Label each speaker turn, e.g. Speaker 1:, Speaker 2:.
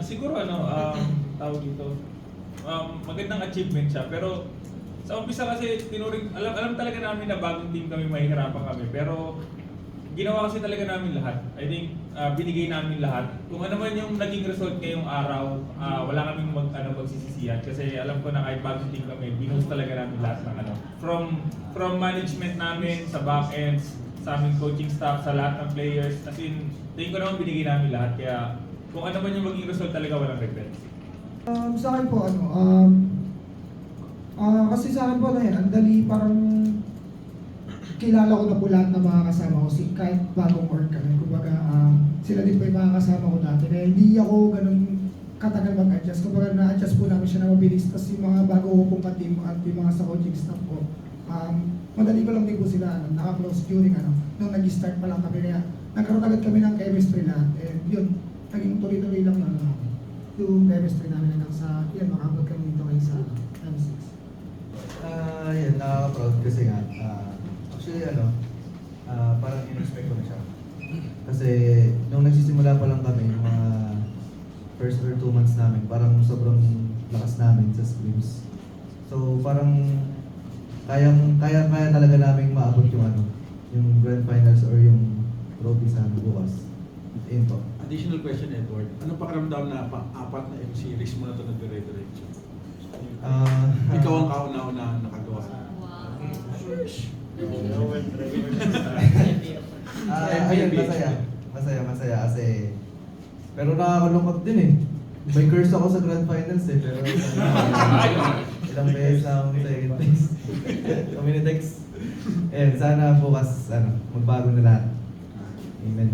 Speaker 1: siguro tawag dito, magandang achievement siya. Pero sa umpisa kasi alam talaga namin na bagong team kami, mahihirapan kami. Pero ginawa kasi talaga namin lahat. I think binigay namin lahat. Kung ano man yung naging result ngayong araw, wala kaming magsisisihan kasi alam ko na kahit bagong team kami, binost talaga namin lahat ng from management namin sa back ends, sa aming coaching staff, sa lahat ng players. As in, tingin ko naman binigay namin lahat. Kaya kung ano man yung maging result talaga, walang regrets.
Speaker 2: Sa akin po, kasi sa akin po ang dali, parang kilala ko na po lahat ng mga kasama ko, kahit bagong work kami. Kumbaga, sila din po yung mga kasama ko dati. Kaya hindi ako ganun katagal mag-adjust. Kumbaga, na-adjust po namin siya na mabilis. Tapos yung mga bago ko pong ka-team at yung mga sa coaching staff ko, madali ko lang din po sila naka-close during nung nag-start pa lang kami. Kaya nagkaroon agad kami ng chemistry lahat. And yun, naging tuloy-tuloy lang yung chemistry namin hanggang sa, yun, makabot kami dito kayo sa M6.
Speaker 3: Yan, nakaka-proud kasi nga. Actually, parang in-expect ko na siya. Kasi nung nagsisimula pa lang kami, yung mga first or 2 months namin, parang sobrang lakas namin sa scrims. So parang kaya talaga namin maabot yung grand finals or yung trophy sa bukas. Ayun po.
Speaker 4: Additional question, Edward. Anong pakiramdam na apat na M-series mo na ito nagdire-diretso? Ikaw ang kauna-una nakagawa.
Speaker 3: Ayun, masaya kasi pero nakakalungkot din eh. May curse ako sa grand finals eh, pero ilang beses na akong second place. Communitex. Sana bukas magbago na lahat. Amen.